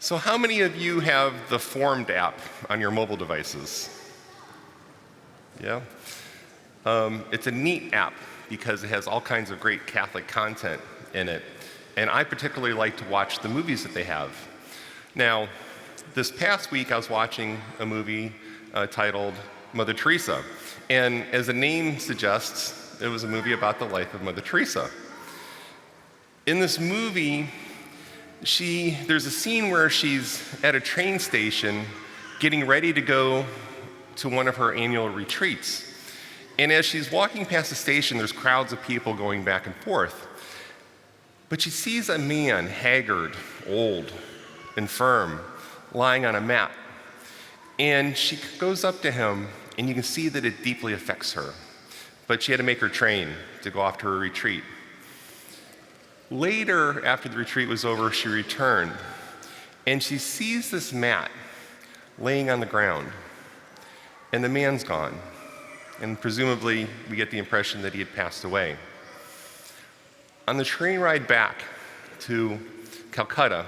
So how many of you have the Formed app on your mobile devices? Yeah? It's a neat app because it has all kinds of great Catholic content in it. And I particularly like to watch the movies that they have. Now, this past week I was watching a movie titled Mother Teresa. And as the name suggests, it was a movie about the life of Mother Teresa. In this movie, there's a scene where she's at a train station getting ready to go to one of her annual retreats. And as she's walking past the station, there's crowds of people going back and forth. But she sees a man, haggard, old, infirm, lying on a mat. And she goes up to him, and you can see that it deeply affects her. But she had to make her train to go off to her retreat. Later, after the retreat was over, she returned, and she sees this mat laying on the ground, and the man's gone. And presumably, we get the impression that he had passed away. On the train ride back to Calcutta,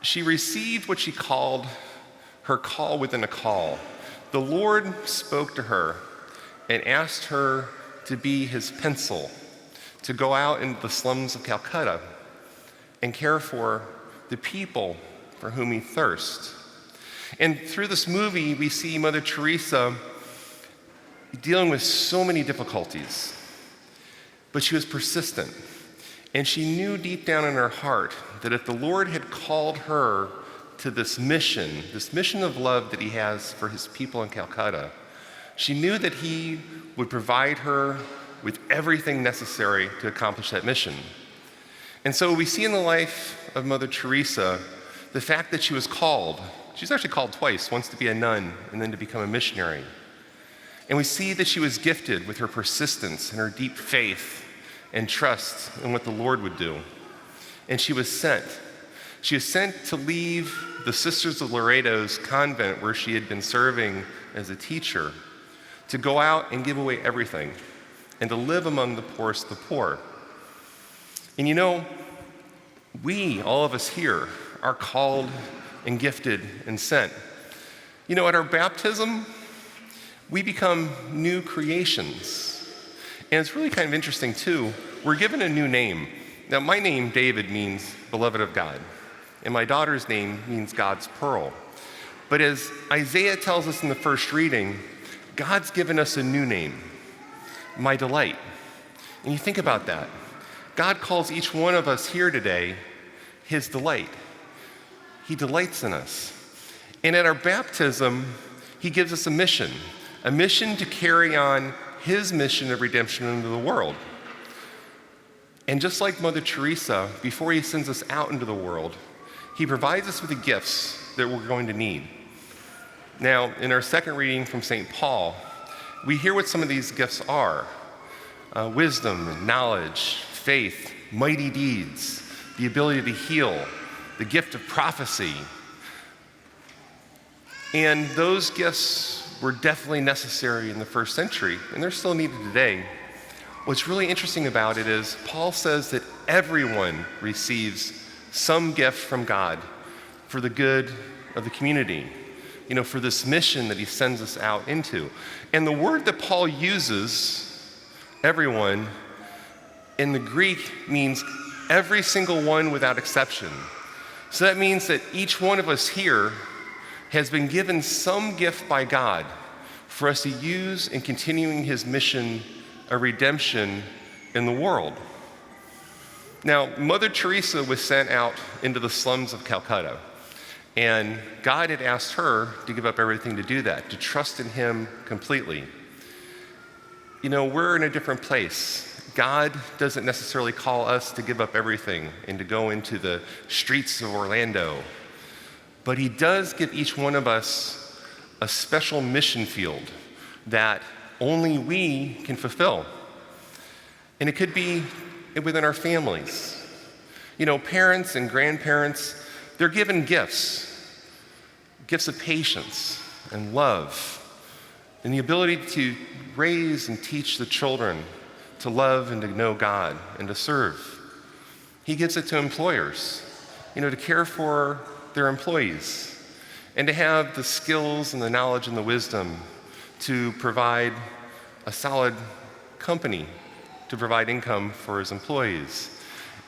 she received what she called her call within a call. The Lord spoke to her and asked her to be his pencil, to go out into the slums of Calcutta and care for the people for whom he thirsts. And through this movie, we see Mother Teresa dealing with so many difficulties, but she was persistent. And she knew deep down in her heart that if the Lord had called her to this mission of love that he has for his people in Calcutta, she knew that he would provide her with everything necessary to accomplish that mission. And so we see in the life of Mother Teresa the fact that she was called. She's actually called twice, once to be a nun and then to become a missionary. And we see that she was gifted with her persistence and her deep faith and trust in what the Lord would do. And she was sent. She was sent to leave the Sisters of Loretta's convent where she had been serving as a teacher, to go out and give away everything, and to live among the poorest of the poor. And you know, we, all of us here, are called and gifted and sent. You know, at our baptism, we become new creations. And it's really kind of interesting, too. We're given a new name. Now, my name, David, means beloved of God. And my daughter's name means God's pearl. But as Isaiah tells us in the first reading, God's given us a new name, my delight. And you think about that. God calls each one of us here today his delight. He delights in us. And at our baptism, he gives us a mission to carry on his mission of redemption into the world. And just like Mother Teresa, before he sends us out into the world, he provides us with the gifts that we're going to need. Now, in our second reading from St. Paul, we hear what some of these gifts are. Wisdom, knowledge, faith, mighty deeds, the ability to heal, the gift of prophecy. And those gifts were definitely necessary in the first century, and they're still needed today. What's really interesting about it is Paul says that everyone receives some gift from God for the good of the community, you know, for this mission that he sends us out into. And the word that Paul uses, everyone, in the Greek means every single one without exception. So that means that each one of us here has been given some gift by God for us to use in continuing his mission of redemption in the world. Now, Mother Teresa was sent out into the slums of Calcutta, and God had asked her to give up everything to do that, to trust in him completely. You know, we're in a different place. God doesn't necessarily call us to give up everything and to go into the streets of Orlando, but he does give each one of us a special mission field that only we can fulfill. And it could be within our families. You know, parents and grandparents, they're given gifts of patience and love, and the ability to raise and teach the children to love and to know God and to serve. He gives it to employers, to care for their employees and to have the skills and the knowledge and the wisdom to provide a solid company, to provide income for his employees.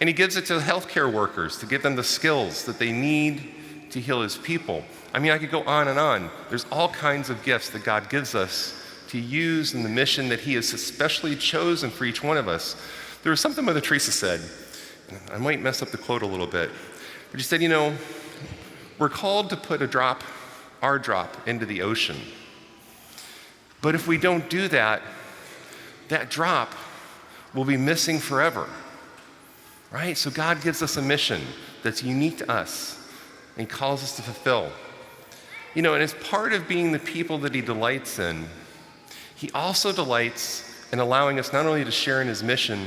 And he gives it to healthcare workers to give them the skills that they need to heal his people. I mean, I could go on and on. There's all kinds of gifts that God gives us to use in the mission that he has especially chosen for each one of us. There was something Mother Teresa said, and I might mess up the quote a little bit, but she said, we're called to put our drop into the ocean. But if we don't do that, that drop will be missing forever, right? So God gives us a mission that's unique to us and calls us to fulfill. And as part of being the people that he delights in, he also delights in allowing us not only to share in his mission,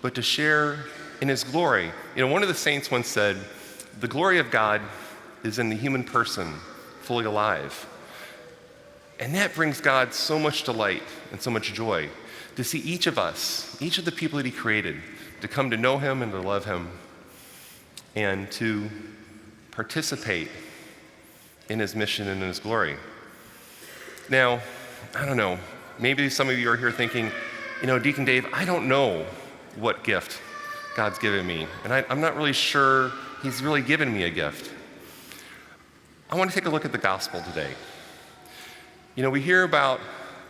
but to share in his glory. One of the saints once said, the glory of God is in the human person, fully alive. And that brings God so much delight and so much joy to see each of us, each of the people that he created, to come to know him and to love him and to participate in his mission and in his glory. Now, I don't know, maybe some of you are here thinking, Deacon Dave, I don't know what gift God's given me, and I'm not really sure he's really given me a gift. I want to take a look at the gospel today. We hear about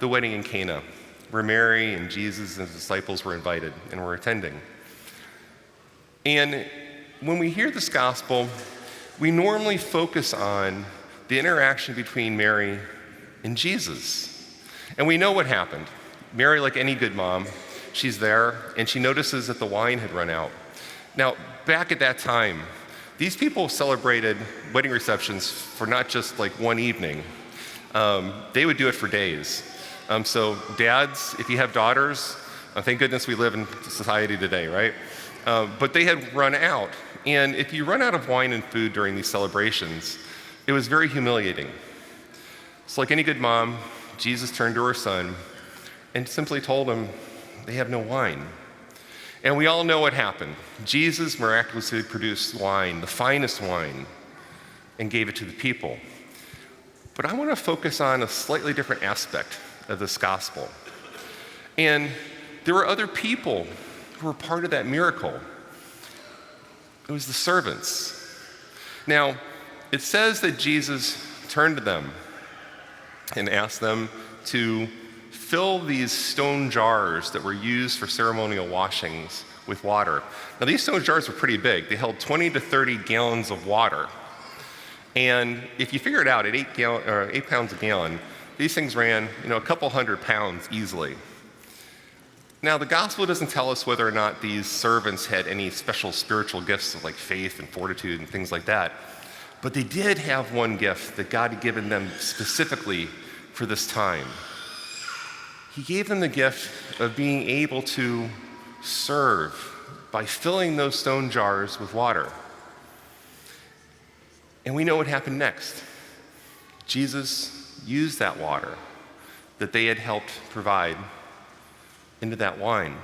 the wedding in Cana, where Mary and Jesus and his disciples were invited and were attending. And when we hear this gospel, we normally focus on the interaction between Mary and Jesus. And we know what happened. Mary, like any good mom, she's there and she notices that the wine had run out. Now, back at that time, these people celebrated wedding receptions for not just like one evening. They would do it for days. So dads, if you have daughters, thank goodness we live in society today, right? But they had run out. And if you run out of wine and food during these celebrations, it was very humiliating. So like any good mom, Jesus turned to her son and simply told him, they have no wine. And we all know what happened. Jesus miraculously produced wine, the finest wine, and gave it to the people. But I want to focus on a slightly different aspect of this gospel. And there were other people who were part of that miracle. It was the servants. Now, it says that Jesus turned to them and asked them to fill these stone jars that were used for ceremonial washings with water. Now, these stone jars were pretty big. They held 20 to 30 gallons of water. And if you figure it out, at 8 pounds a gallon, these things ran, a couple 100 pounds easily. Now, the gospel doesn't tell us whether or not these servants had any special spiritual gifts like faith and fortitude and things like that. But they did have one gift that God had given them specifically for this time. He gave them the gift of being able to serve by filling those stone jars with water. And we know what happened next. Jesus used that water that they had helped provide into that wine.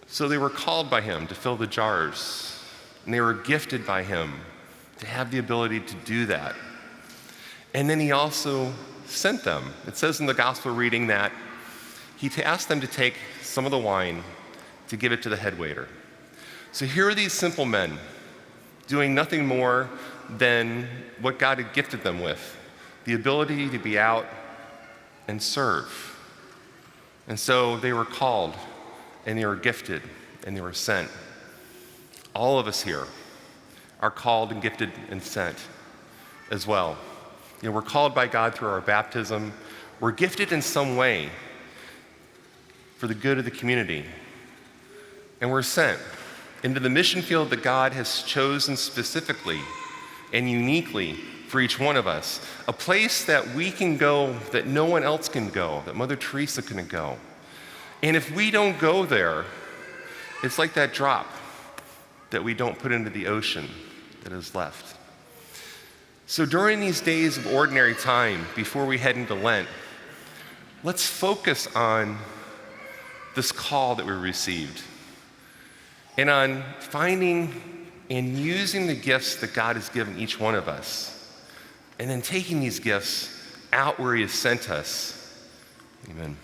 So they were called by him to fill the jars, and they were gifted by him to have the ability to do that. And then he also sent them. It says in the gospel reading that he asked them to take some of the wine to give it to the head waiter. So here are these simple men doing nothing more than what God had gifted them with, the ability to be out and serve. And so they were called, and they were gifted, and they were sent. All of us here are called and gifted and sent as well. We're called by God through our baptism. We're gifted in some way for the good of the community. And we're sent into the mission field that God has chosen specifically and uniquely for each one of us, a place that we can go that no one else can go, that Mother Teresa couldn't go. And if we don't go there, it's like that drop that we don't put into the ocean that is left. So during these days of ordinary time, before we head into Lent, let's focus on this call that we received and on finding and using the gifts that God has given each one of us, and then taking these gifts out where He has sent us. Amen.